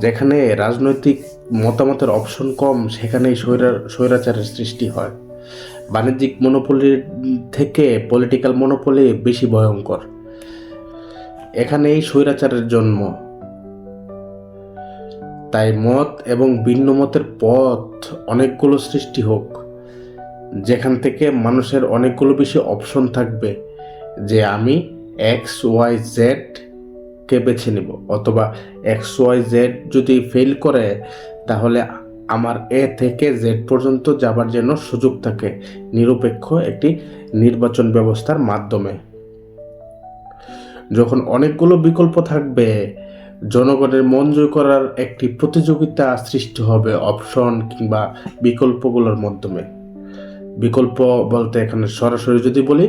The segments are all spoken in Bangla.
যেখানে রাজনৈতিক মতামতের অপশন কম, সেখানেই স্বৈরাচারের সৃষ্টি হয়। বাণিজ্যিক মনোপলির থেকে পলিটিক্যাল মনোপলি বেশি ভয়ঙ্কর। এখানেই স্বৈরাচারের জন্ম। তাই মত এবং ভিন্ন মতের পথ অনেকগুলো সৃষ্টি হোক, যেখান থেকে মানুষের অনেকগুলো বেশি অপশন থাকবে যে আমি XYZ কে বেছে নিব, অথবা XYZ যদি ফেল করে তাহলে আমার A থেকে Z পর্যন্ত যাবার জন্য সুযোগ থাকে নিরপেক্ষ একটি নির্বাচন ব্যবস্থার মাধ্যমে। যখন অনেকগুলো বিকল্প থাকবে, জনগণের মন জয় করার একটি প্রতিযোগিতা সৃষ্টি হবে অপশন কিংবা বিকল্পগুলোর মাধ্যমে। বিকল্প বলতে এখানে সরাসরি যদি বলি,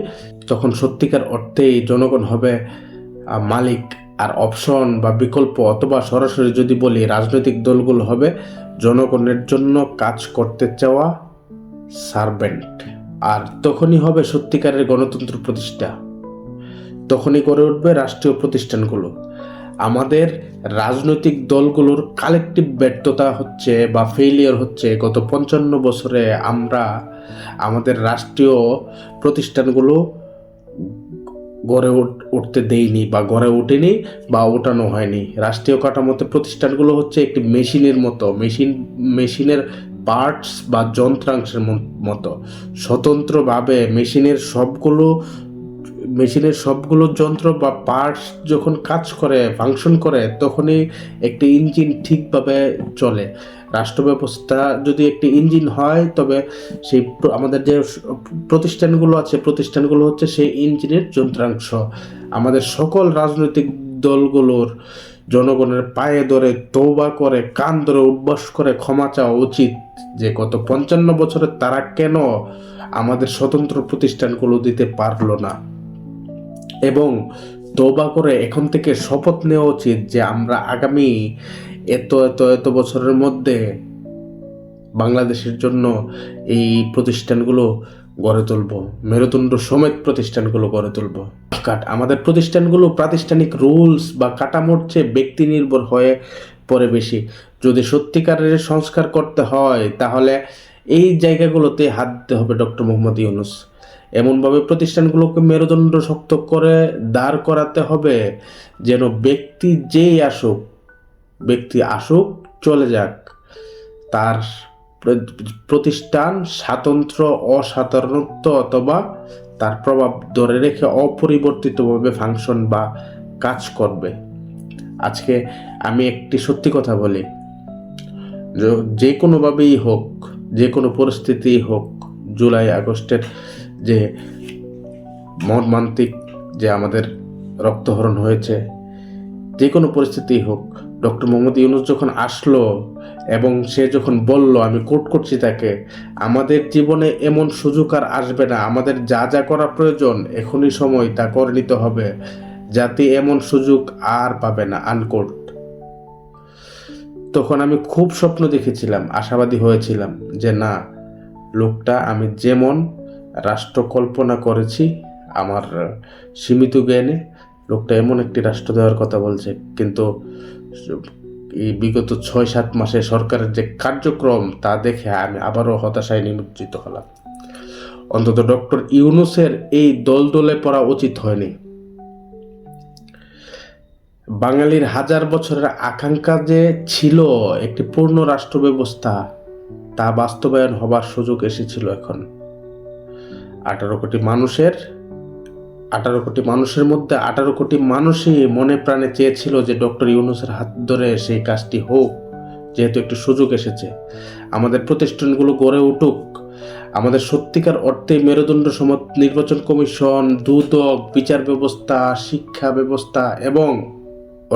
তখন সত্যিকার অর্থেই জনগণ হবে মালিক, আর অপশন বা বিকল্প অথবা সরাসরি যদি বলি, রাজনৈতিক দলগুলো হবে জনগণের জন্য কাজ করতে চাওয়া সার্ভেন্ট। আর তখনই হবে সত্যিকারের গণতন্ত্র প্রতিষ্ঠা, তখনই গড়ে উঠবে রাষ্ট্রীয় প্রতিষ্ঠানগুলো। আমাদের রাজনৈতিক দলগুলোর কালেকটিভ ব্যর্থতা হচ্ছে বা ফেইলিয়ার হচ্ছে, গত 55 বছরে আমরা আমাদের রাষ্ট্রীয় প্রতিষ্ঠানগুলো গড়ে উঠতে দেইনি বা গড়ে ওঠেনি বা ওঠানো হয়নি। রাষ্ট্রীয় কাঠামোতে প্রতিষ্ঠানগুলো হচ্ছে একটি মেশিনের মতো, মেশিনের পার্টস বা যন্ত্রাংশের মতো। স্বতন্ত্রভাবে মেশিনের সবগুলো যন্ত্র বা পার্টস যখন কাজ করে, ফাংশন করে, তখনই একটি ইঞ্জিন ঠিকভাবে চলে। রাষ্ট্র ব্যবস্থা যদি একটি ইঞ্জিন হয়, তবে সেই আমাদের যে প্রতিষ্ঠানগুলো হচ্ছে সেই ইঞ্জিনের যন্ত্রাংশ। আমাদের সকল রাজনৈতিক দলগুলোর জনগণের পায়ে ধরে, তওবা করে, কান ধরে উঠবাস করে ক্ষমা চাওয়া উচিত যে গত 55 বছরে তারা কেন আমাদের স্বতন্ত্র প্রতিষ্ঠানগুলো দিতে পারলো না, এবং তওবা করে এখন থেকে শপথ নেওয়া উচিত যে আমরা আগামী এত বছরের মধ্যে বাংলাদেশের জন্য এই প্রতিষ্ঠানগুলো গড়ে তুলব, মেরুদণ্ড সমেত প্রতিষ্ঠানগুলো গড়ে তুলব। আমাদের প্রতিষ্ঠানগুলো প্রাতিষ্ঠানিক রুলস বা কাঠামোর চেয়ে ব্যক্তি নির্ভর হয়ে পড়ে বেশি। যদি সত্যিকারের সংস্কার করতে হয়, তাহলে এই জায়গাগুলোতে হাত দিতে হবে ডক্টর মোহাম্মদ ইউনূস। এমনভাবে প্রতিষ্ঠানগুলোকে মেরুদণ্ড শক্ত করে দাঁড় করাতে হবে যেন ব্যক্তি আসুক চলে যাক, তার প্রতিষ্ঠান স্বাতন্ত্র্য, অসাধারণত্ব অথবা তার প্রভাব ধরে রেখে অপরিবর্তিতভাবে ফাংশন বা কাজ করবে। আজকে আমি একটি সত্যি কথা বলি, যে কোনোভাবেই হোক, যে কোনো পরিস্থিতি হোক, জুলাই আগস্টের যে মর্মান্তিক যে আমাদের রক্তহরণ হয়েছে, যে কোনো পরিস্থিতি হোক, ডক্টর মোহাম্মদ ইউনূস যখন আসলো এবং সে যখন বলল, আমি কোট করছি তাকে, আমাদের জীবনে এমন সুযোগ আর আসবে না, আমাদের যা যা করা প্রয়োজন এখনই সময় তা করে নিতে হবে, যাতে এমন সুযোগ আর পাবে না, আনকোট। তখন আমি খুব স্বপ্ন দেখেছিলাম, আশাবাদী হয়েছিলাম যে না, লোকটা আমি যেমন রাষ্ট্র কল্পনা করেছি আমার সীমিত জ্ঞানে, লোকটা এমন একটি রাষ্ট্র দেওয়ার কথা বলছে। কিন্তু এই বিগত 6-7 মাসে সরকারের যে কার্যক্রম, তা দেখে আমি আবারও হতাশায় নিমজ্জিত হলাম। অন্তত ডক্টর ইউনূসের এই দলে পড়া উচিত হয়নি। বাঙালির হাজার বছরের আকাঙ্ক্ষা যে ছিল একটি পূর্ণ রাষ্ট্র ব্যবস্থা, তা বাস্তবায়ন হবার সুযোগ এসেছিল এখন। 18 কোটি মানুষের মধ্যে 18 কোটি মানুষই মনে প্রাণে চেয়েছিল যে ডক্টর ইউনূসের হাত ধরে সেই কাজটি হোক, যেহেতু একটি সুযোগ এসেছে। আমাদের প্রতিষ্ঠানগুলো গড়ে উঠুক, আমাদের সত্যিকার অর্থে মেরুদণ্ড সমত নির্বাচন কমিশন, দুদক, বিচার ব্যবস্থা, শিক্ষা ব্যবস্থা এবং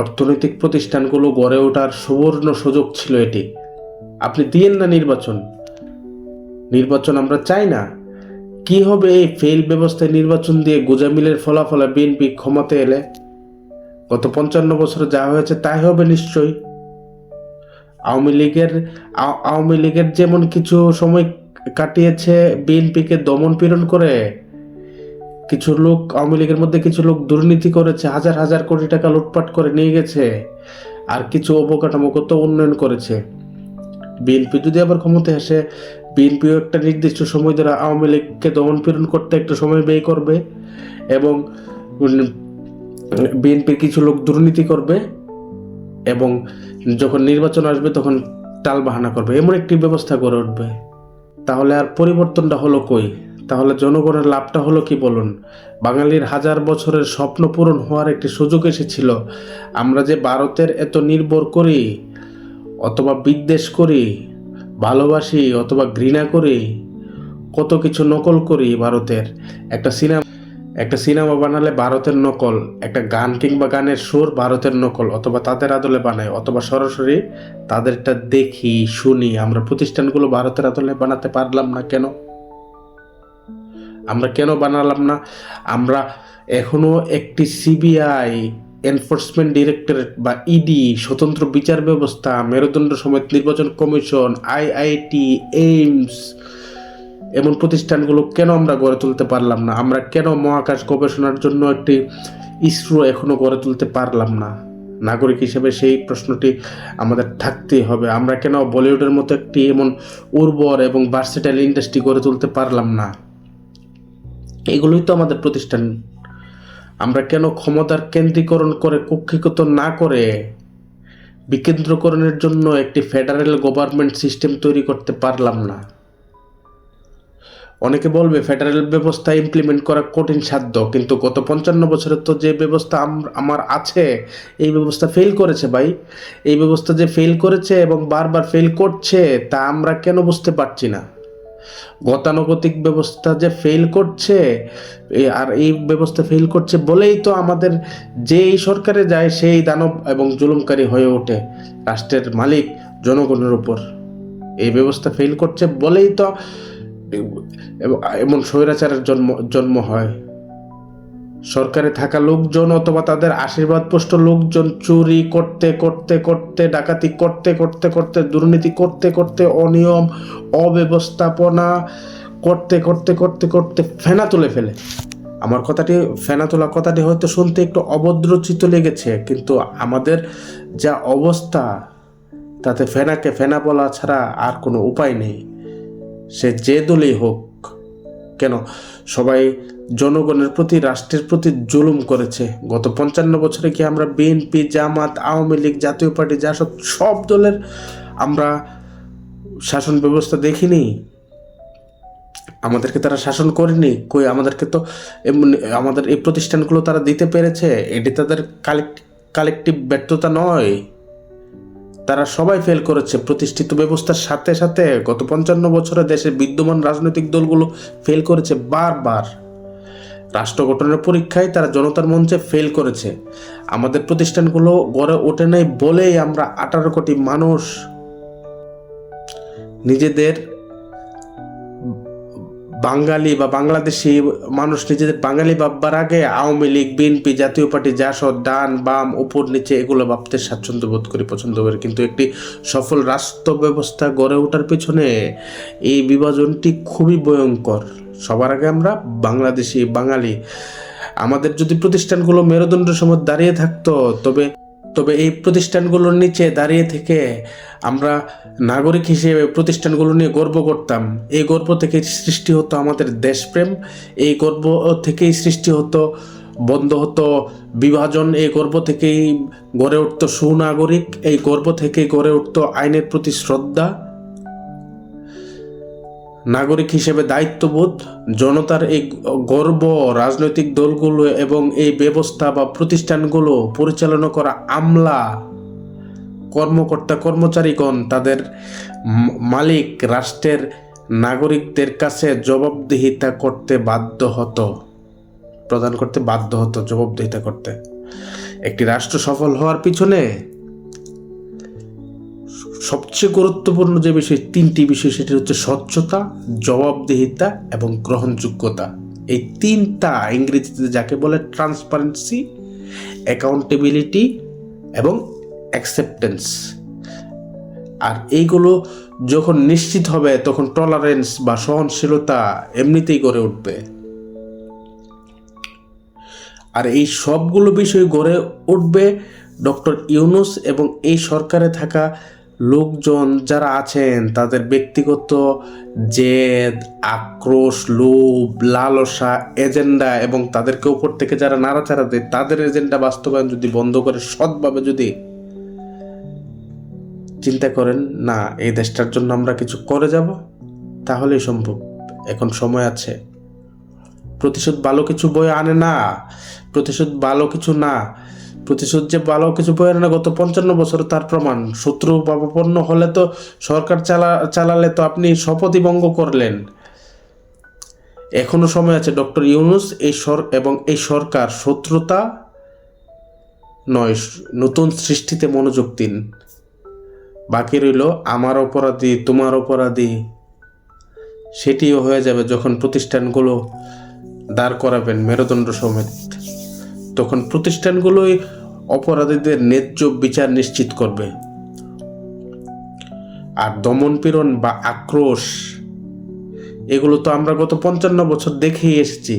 অর্থনৈতিক প্রতিষ্ঠানগুলো গড়ে ওঠার সুবর্ণ সুযোগ ছিল এটি। আপনি দিয়েন না নির্বাচন আমরা চাই না। কি হবে এই ফেল ব্যবস্থায় নির্বাচন দিয়ে গোজামিলের ফলাফলে বিএনপি ক্ষমতা এলে? গত 55 বছরে যা হয়েছে তাই হবে নিশ্চয়ই। আওয়ামী লীগের যেমন কিছু সময় কাটিয়েছে বিএনপিকে দমন পীড়ন করে, কিছু লোক, আওয়ামী লীগের মধ্যে কিছু লোক দুর্নীতি করেছে, হাজার হাজার কোটি টাকা লুটপাট করে নিয়ে গেছে। আর কিছু অবকাঠামোগত উন্নয়ন করেছে। বিএনপি যদি আবার ক্ষমতায় আসে, বিএনপিও একটা নির্দিষ্ট সময় ধরে আওয়ামী লীগকে দমন পীড়ন করতে একটা সময় ব্যয় করবে এবং বিএনপির কিছু লোক দুর্নীতি করবে এবং যখন নির্বাচন আসবে তখন টালবাহানা করবে, এমন একটি ব্যবস্থা গড়ে উঠবে। তাহলে আর পরিবর্তনটা হলো কই? তাহলে জনগণের লাভটা হলো কি বলুন? বাঙালির হাজার বছরের স্বপ্ন পূরণ হওয়ার একটি সুযোগ এসেছিল। আমরা যে ভারতের এত নির্ভর করি অথবা বিদ্বেষ করি, ভালোবাসি অথবা ঘৃণা করি, কত কিছু নকল করি ভারতের। একটা সিনেমা বানালে ভারতের নকল, একটা গান কিংবা গানের সুর ভারতের নকল অথবা তাদের আদলে বানায় অথবা সরাসরি তাদেরটা দেখি শুনি। আমরা প্রতিষ্ঠানগুলো ভারতের আদলে বানাতে পারলাম না কেন? আমরা কেন বানালাম না? আমরা এখনো একটি সিবিআই, এনফোর্সমেন্ট ডিরেক্টরেট বা ইডি, স্বতন্ত্র বিচার ব্যবস্থা, মেরুদণ্ড সমেত নির্বাচন কমিশন, আইআইটি, এইমস, এমন প্রতিষ্ঠানগুলো কেন আমরা গড়ে তুলতে পারলাম না? আমরা কেন মহাকাশ গবেষণার জন্য একটি ইসরো এখনো গড়ে তুলতে পারলাম না? নাগরিক হিসেবে সেই প্রশ্নটি আমাদের থাকতেই হবে। আমরা কেন বলিউডের মতো একটি এমন উর্বর এবং ভার্সেটাইল ইন্ডাস্ট্রি গড়ে তুলতে পারলাম না? এগুলোই তো আমাদের প্রতিষ্ঠান। আমরা কেন ক্ষমতার কেন্দ্রীকরণ করে কক্ষীগত না করে বিকেন্দ্রকরণের জন্য একটি ফেডারেল গভর্নমেন্ট সিস্টেম তৈরি করতে পারলাম না? অনেকে বলবে ফেডারেল ব্যবস্থা ইমপ্লিমেন্ট করা কঠিন সাধ্য, কিন্তু গত 55 বছরের তো যে ব্যবস্থা আমার আছে, এই ব্যবস্থা ফেল করেছে ভাই। এই ব্যবস্থা যে ফেল করেছে এবং বারবার ফেল করছে তা আমরা কেন বুঝতে পারছি না? গতানুগতিক ব্যবস্থা যে ফেল করছে, আর এই ব্যবস্থা ফেল করছে বলেই তো আমাদের যেই সরকারে যায় সেই দানব এবং জুলুমকারী হয়ে ওঠে রাষ্ট্রের মালিক জনগণের উপর। এই ব্যবস্থা ফেল করছে বলেই তো এমন স্বৈরাচারের জন্ম হয়। সরকারে থাকা লোকজন অথবা তাদের আশীর্বাদপুষ্ট লোকজন চুরি করতে করতে করতে, ডাকাতি করতে করতে করতে, দুর্নীতি করতে করতে, অনিয়ম অব্যবস্থাপনা করতে করতে করতে করতে ফেনা তুলে ফেলে। আমার ফেনা তোলা কথাটি হয়তো শুনতে একটু অভদ্রচিত লেগেছে, কিন্তু আমাদের যা অবস্থা তাতে ফেনাকে ফেনা বলা ছাড়া আর কোনো উপায় নেই। সে যে দলই হোক কেন, সবাই জনগণের প্রতি, রাষ্ট্রের প্রতি জুলুম করেছে। গত 55 বছরে কি আমরা বিএনপি, জামাত, আওয়ামী লীগ, জাতীয় পার্টি, জাসদ সব দলের আমরা শাসন ব্যবস্থা দেখিনি? আমাদেরকে তারা শাসন করেনি? কই, আমাদেরকে তো আমাদের এই প্রতিষ্ঠানগুলো তারা দিতে পেরেছে। এটি তাদের কালেকটিভ ব্যর্থতা নয়। তারা সবাই ফেল করেছে প্রতিষ্ঠিত ব্যবস্থার সাথে সাথে। গত 55 বছরে দেশের বিদ্যমান রাজনৈতিক দলগুলো ফেল করেছে বারবার। রাষ্ট্র গঠনের পরীক্ষায় তারা জনতার মঞ্চে ফেল করেছে। আমাদের প্রতিষ্ঠানগুলো গড়ে ওঠে নাই বলেই আমরা 18 কোটি মানুষ নিজেদের বাঙালি বা বাংলাদেশি মানুষ নিজেদের বাঙালি ভাববার আগে আওয়ামী লীগ, বিএনপি, জাতীয় পার্টি, জাসদ, ডান বাম, উপর নিচে এগুলো ভাবতে স্বাচ্ছন্দ্য বোধ করি, পছন্দ করি। কিন্তু একটি সফল রাষ্ট্র ব্যবস্থা গড়ে ওঠার পেছনে এই বিভাজনটি খুবই ভয়ঙ্কর। সবার আগে আমরা বাংলাদেশি, বাঙালি। আমাদের যদি প্রতিষ্ঠানগুলো মেরুদণ্ড সমেত দাঁড়িয়ে থাকতো, তবে এই প্রতিষ্ঠানগুলোর নিচে দাঁড়িয়ে থেকে আমরা নাগরিক হিসেবে প্রতিষ্ঠানগুলো নিয়ে গর্ব করতাম। এই গর্ব থেকে সৃষ্টি হতো আমাদের দেশপ্রেম, এই গর্ব থেকেই সৃষ্টি হতো, বন্ধ হতো বিভাজন, এই গর্ব থেকেই গড়ে উঠতো সুনাগরিক, এই গর্ব থেকেই গড়ে উঠতো আইনের প্রতি শ্রদ্ধা, নাগরিক হিসেবে দায়িত্ববোধ। জনতার এই গর্ব রাজনৈতিক দলগুলো এবং এই ব্যবস্থা বা প্রতিষ্ঠানগুলো পরিচালনা করা আমলা, কর্মকর্তা, কর্মচারীগণ তাদের মালিক রাষ্ট্রের নাগরিকদের কাছে জবাবদিহিতা করতে বাধ্য হতো, প্রদান করতে বাধ্য হতো, জবাবদিহিতা করতে। একটি রাষ্ট্র সফল হওয়ার পিছনে সবচেয়ে গুরুত্বপূর্ণ যে বিষয়, 3টি বিষয়, সেটি হচ্ছে স্বচ্ছতা, জবাবদিহিতা এবং গ্রহণযোগ্যতা। এই 3টা ইংরেজিতে যাকে বলে ট্রান্সপারেন্সি, অ্যাকাউন্টেবিলিটি এবং অ্যাকসেপ্টেন্স। আর এইগুলো যখন নিশ্চিত হবে তখন টলারেন্স বা সহনশীলতা এমনিতেই গড়ে উঠবে। আর এই সবগুলো বিষয় গড়ে উঠবে ডক্টর ইউনূস এবং এই সরকারে থাকা লোকজন যারা আছেন তাদের ব্যক্তিগত জেদ, আক্রোশ, লোভ, লালসা, এজেন্ডা এবং তাদেরকে উপর থেকে যারা নাড়াচাড়া দেয় তাদের এজেন্ডা বাস্তবায়ন যদি বন্ধ করে সৎভাবে যদি চিন্তা করেন না এই দেশটার জন্য আমরা কিছু করে যাব, তাহলেই সম্ভব। এখন সময় আছে। প্রতিশোধ ভালো কিছু বয়ে আনে না, প্রতিশোধ ভালো কিছু না, প্রতিশোধ যে ভালো কিছু বয়ে আনে না গত 55 বছর তার প্রমাণ। শত্রু পাপাপন্ন হলে তো সরকার চালালে তো আপনি শপথই ভঙ্গ করলেন। এখনো সময় আছে। ডক্টর ইউনূস এবং এই সরকার শত্রুতা নয়, নতুন সৃষ্টিতে মনোযোগ দিন। বাকি রইল আমার অপরাধী তোমার অপরাধী, সেটিও হয়ে যাবে যখন প্রতিষ্ঠানগুলো দাঁড় করাবেন মেরুদণ্ড সমেত। তখন প্রতিষ্ঠানগুলোই অপরাধীদের ন্যায্য বিচার নিশ্চিত করবে। আর দমনপীড়ন বা আক্রোশ এগুলো তো আমরা গত 55 বছর দেখেই এসেছি।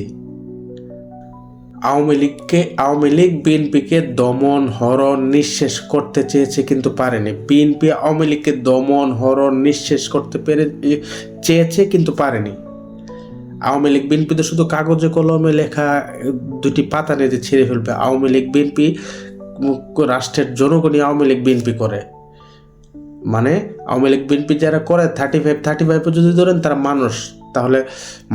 আওয়ামী লীগ বিএনপিকে দমন হরণ নিঃশেষ করতে চেয়েছে কিন্তু পারেনি। বিএনপি আওয়ামী লীগকে দমন হরণ নিঃশেষ করতে চেয়েছে কিন্তু পারেনি। আওয়ামী লীগ বিএনপি তো শুধু কাগজে কলমে লেখা দুটি পাতা নিয়ে ছিঁড়ে ফেলবে। আওয়ামী লীগ বিএনপি রাষ্ট্রের জনগণই আওয়ামী লীগ বিএনপি করে। মানে আওয়ামী লীগ বিএনপি যারা করে 35 যদি ধরেন তারা মানুষ, তাহলে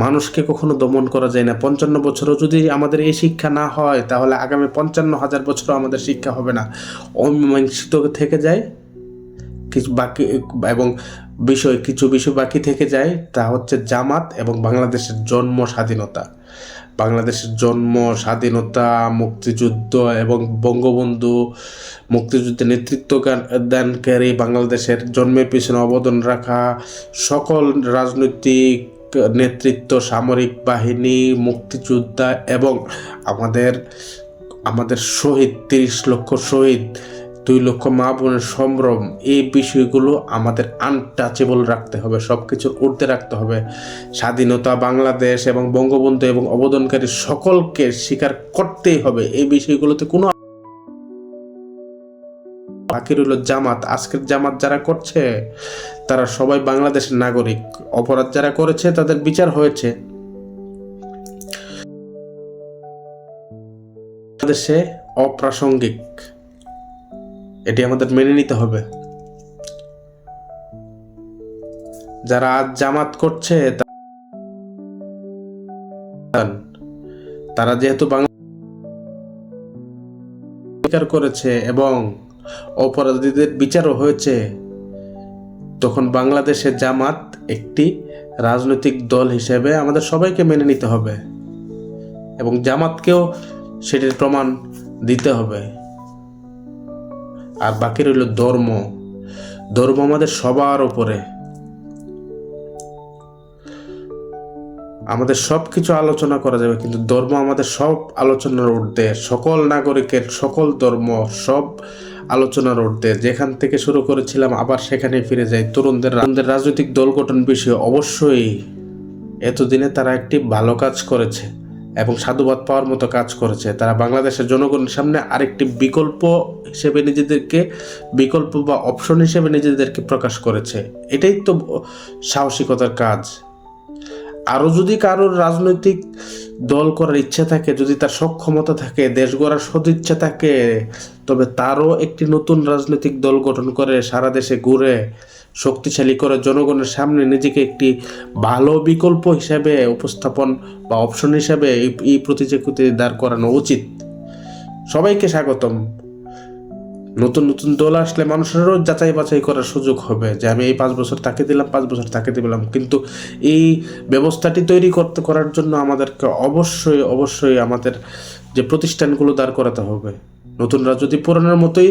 মানুষকে কখনো দমন করা যায় না। 55 বছরও যদি আমাদের এই শিক্ষা না হয় তাহলে আগামী 55,000 বছরও আমাদের শিক্ষা হবে না। অমীমাংসিত থেকে যায় কিছু বাকি, এবং কিছু বিষয় বাকি থেকে যায়। তা হচ্ছে জামাত এবং বাংলাদেশের জন্ম স্বাধীনতা। বাংলাদেশের জন্ম স্বাধীনতা, মুক্তিযুদ্ধ এবং বঙ্গবন্ধু মুক্তিযুদ্ধে নেতৃত্ব দানকারী, বাংলাদেশের জন্মের পিছনে অবদান রাখা সকল রাজনৈতিক নেতৃত্ব, সামরিক বাহিনী, মুক্তিযোদ্ধা এবং আমাদের শহীদ 30 লক্ষ শহীদ, 2 লক্ষ মা বোনের সম্ভ্রম, এই বিষয়গুলো আমাদের আনটাচেবল রাখতে হবে, সব কিছুর ঊর্ধ্বে রাখতে হবে। স্বাধীনতা, বাংলাদেশ এবং বঙ্গবন্ধু এবং অবদানকারী সকলকে স্বীকার করতেই হবে। এই বিষয়গুলোতে কোনো বাকি রইল জামাত। আজকের জামাত যারা করছে তারা সবাই বাংলাদেশের নাগরিক। অপরাধ যারা করেছে তাদের বিচার হয়েছে। বাংলাদেশে অপ্রাসঙ্গিক, এটি আমাদের মেনে নিতে হবে। যারা আজ জামাত করছে তারা যেহেতু স্বীকার করেছে এবং অপরাধীদের বিচারও হয়েছে, তখন বাংলাদেশে জামাত একটি রাজনৈতিক দল হিসেবে আমাদের সবাইকে মেনে নিতে হবে এবং জামাতকেও সেটির প্রমাণ দিতে হবে। আর বাকি রইল ধর্ম। আমাদের সবার উপরে, আমাদের সব কিছু আলোচনা করা যাবে কিন্তু ধর্ম আমাদের সব আলোচনার ঊর্ধ্বে। সকল নাগরিকের সকল ধর্ম সব আলোচনার ঊর্ধ্বে। যেখান থেকে শুরু করেছিলাম আবার সেখানে ফিরে যাই। তরুণদের রাজনৈতিক দল গঠন বিষয়ে অবশ্যই এতদিনে তারা একটি ভালো কাজ করেছে এবং সাধুবাদ পাওয়ার মতো কাজ করেছে। তারা বাংলাদেশের জনগণের সামনে আরেকটি বিকল্প বা অপশন হিসেবে নিজেদেরকে প্রকাশ করেছে। এটাই তো সাহসিকতার কাজ। আরও যদি কারোর রাজনৈতিক দল করার ইচ্ছা থাকে, যদি তার সক্ষমতা থাকে, দেশ গড়ার সদিচ্ছা থাকে, তবে তারও একটি নতুন রাজনৈতিক দল গঠন করে সারা দেশে ঘুরে শক্তিশালী করে জনগণের সামনে নিজেকে একটি ভালো বিকল্প হিসাবে উপস্থাপন বা অপশন হিসাবে এই প্রতিযোগিতায় দাঁড় করানো উচিত। সবাইকে স্বাগতম। নতুন দল আসলে মানুষেরও যাচাই বাছাই করার সুযোগ হবে যে আমি এই 5 বছর তাকে দিলাম, 5 বছর তাকে দিলাম। কিন্তু এই ব্যবস্থাটি তৈরি করার জন্য আমাদেরকে অবশ্যই আমাদের যে প্রতিষ্ঠানগুলো দাঁড় করাতে হবে। নতুনরা যদি পুরানোর মতোই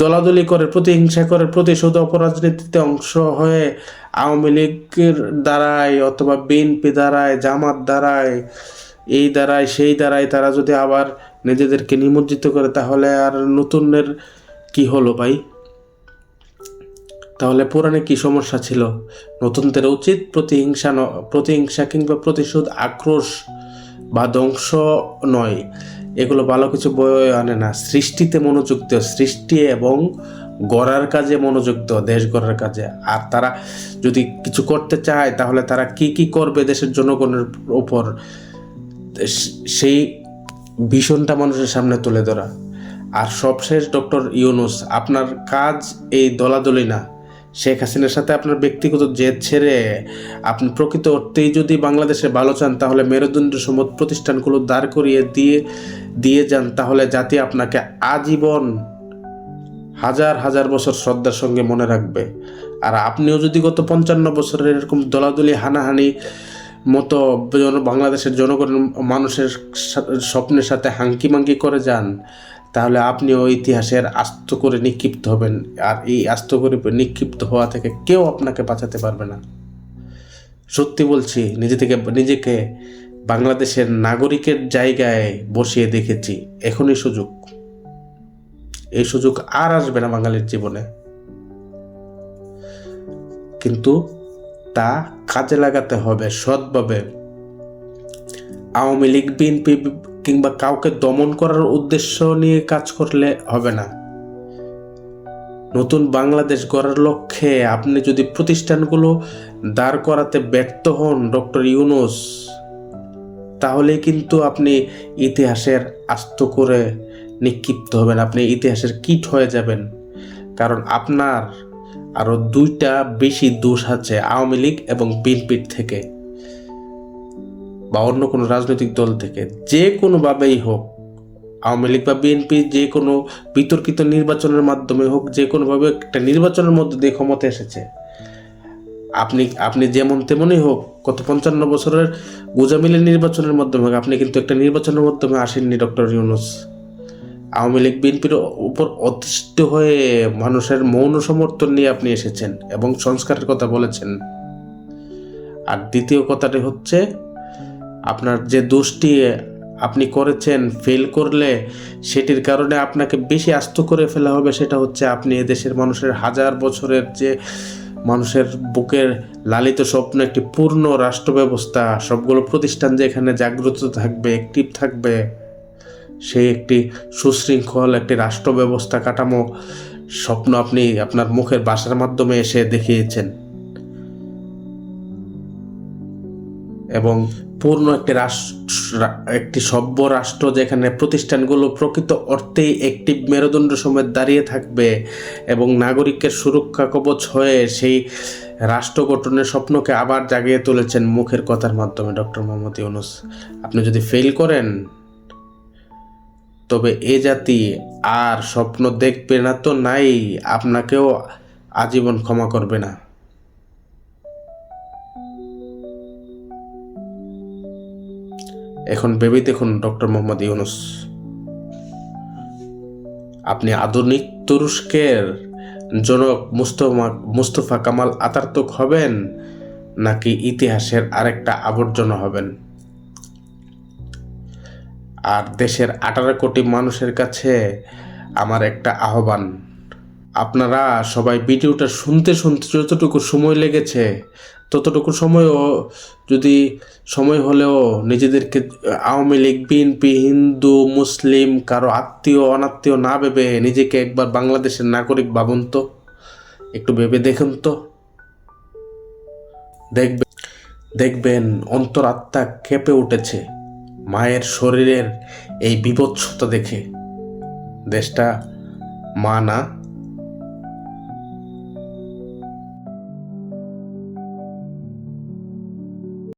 দলাদলি করে, প্রতিহিংসা করে, প্রতিশোধ অপরাজনীতিতে অংশ হয়ে আওয়ামী লীগের দ্বারায় অথবা বিএনপি দ্বারায়, জামাত দ্বারায়, এই দ্বারায় সেই দ্বারায় তারা যদি আবার নিজেদেরকে নিমজ্জিত করে, তাহলে আর নতুনের কি হলো ভাই? তাহলে পুরানে কি সমস্যা ছিল? নতুনদের উচিত প্রতিহিংসা কিংবা প্রতিশোধ, আক্রোশ বা ধ্বংস নয়, এগুলো ভালো কিছু বয়ে আনে না। সৃষ্টিতে মনোযোগ দেও, সৃষ্টি এবং গড়ার কাজে মনোযোগ দেও, দেশ গড়ার কাজে। আর তারা যদি কিছু করতে চায় তাহলে তারা কি কি করবে দেশের জনগণের উপর, সেই ভীষণটা মানুষের সামনে তুলে ধরা। আর সবশেষ ডক্টর ইউনূস, আপনার কাজ এই দলাদলি না। শেখ হাসিনার সাথে আপনার ব্যক্তিগত জেদ ছেড়ে আপনি প্রকৃত অর্থেই যদি বাংলাদেশে ভালো চান, তাহলে মেরুদণ্ড সম প্রতিষ্ঠানগুলো দাঁড় করিয়ে দিয়ে যান, তাহলে জাতি আপনাকে আজীবন হাজার হাজার বছর শ্রদ্ধার সঙ্গে মনে রাখবে। আর আপনিও যদি গত 55 বছরের এরকম দলাদলি হানাহানি মতো বাংলাদেশের জনগণের মানুষের স্বপ্নের সাথে হাঙ্কি মাঙ্কি করে যান, তাহলে আপনিও ইতিহাসের আস্ত করে নিক্ষিপ্ত হবেন। আর এই আস্ত করে নিক্ষিপ্ত হওয়া থেকে কেউ আপনাকে বাঁচাতে পারবে না। সত্যি বলছি, নিজেকে বাংলাদেশের নাগরিকের জায়গায় বসিয়ে দেখেছি। এখনই সুযোগ, এই সুযোগ আর আসবে না বাঙালির জীবনে, কিন্তু তা কাজে লাগাতে হবে সৎভাবে। আওয়ামী লীগ, বিএনপি কিংবা কাউকে দমন করার উদ্দেশ্য নিয়ে কাজ করলে হবে না। নতুন বাংলাদেশ গড়ার লক্ষ্যে আপনি যদি প্রতিষ্ঠানগুলো দাঁড় করাতে ব্যর্থ হন ডক্টর ইউনূস, তাহলে কিন্তু আপনি ইতিহাসের আস্ত করে নিক্ষিপ্ত হবেন, আপনি ইতিহাসের কীট হয়ে যাবেন। কারণ আপনার আরও 2টা বেশি দোষ আছে আওয়ামী লীগ এবং বিএনপির থেকে, বা অন্য কোনো রাজনৈতিক দল থেকে। যে কোনোভাবেই হোক, আওয়ামী লীগ বা বিএনপি যে কোনো বিতর্কিত নির্বাচনের মাধ্যমে হোক, যে কোনোভাবে একটা নির্বাচনের মধ্যে দিয়ে ক্ষমতা এসেছে। আপনি যেমন তেমনই হোক, গত 55 বছরের গোজামিলের নির্বাচনের মাধ্যমে হোক, আপনি কিন্তু একটা নির্বাচনের মাধ্যমে আসেননি ডক্টর ইউনূস। আওয়ামী লীগ বিএনপির উপর অতিষ্ঠ হয়ে মানুষের মৌন সমর্থন নিয়ে আপনি এসেছেন এবং সংস্কারের কথা বলেছেন। আর দ্বিতীয় কথাটি হচ্ছে, আপনার যে দোষটি আপনি করেছেন, ফেল করলে সেটির কারণে আপনাকে বেশি আস্ত করে ফেলা হবে। সেটা হচ্ছে আপনি এদেশের মানুষের হাজার বছরের যে মানুষের বুকের লালিত স্বপ্ন, একটি পূর্ণ রাষ্ট্র ব্যবস্থা, সবগুলো প্রতিষ্ঠান যেখানে জাগ্রত থাকবে, অ্যাক্টিভ থাকবে, সেই একটি সুশৃঙ্খল একটি রাষ্ট্র ব্যবস্থা কাঠামো স্বপ্ন আপনি আপনার মুখের ভাষার মাধ্যমে এসে দেখিয়েছেন। এবং পূর্ণ একটি সভ্য রাষ্ট্র যেখানে প্রতিষ্ঠানগুলো প্রকৃত অর্থেই একটি মেরুদণ্ড সমেত দাঁড়িয়ে থাকবে এবং নাগরিকের সুরক্ষা কবচ হয়ে সেই রাষ্ট্র গঠনের স্বপ্নকে আবার জাগিয়ে তুলেছেন মুখের কথার মাধ্যমে ডক্টর মোহাম্মদ ইউনূস। আপনি যদি ফেল করেন, তবে এ জাতি আর স্বপ্ন দেখবে না তো নাই, আপনাকেও আজীবন ক্ষমা করবে না। এখন ভেবে দেখুন ডক্টর মোহাম্মদ ইউনূস, আপনি আধুনিক তুরস্কের জনক মুস্তফা কামাল আতাতুর্ক হবেন, নাকি ইতিহাসের আরেকটা আবর্জনা হবেন? আর দেশের 18 কোটি মানুষের কাছে আমার একটা আহ্বান, আপনারা সবাই ভিডিওটা শুনতে যতটুকু সময় লেগেছে, ততটুকু সময়ও যদি সময় হলেও নিজেদেরকে আওয়ামী লীগ, বিএনপি, হিন্দু, মুসলিম, কারো আত্মীয় অনাত্মীয় না ভেবে নিজেকে একবার বাংলাদেশের নাগরিক ভাবুন তো, একটু ভেবে দেখুন তো। দেখবেন অন্তরাত্মা কেঁপে উঠেছে মায়ের শরীরের এই বিভৎসতা দেখে। দেশটা মা না,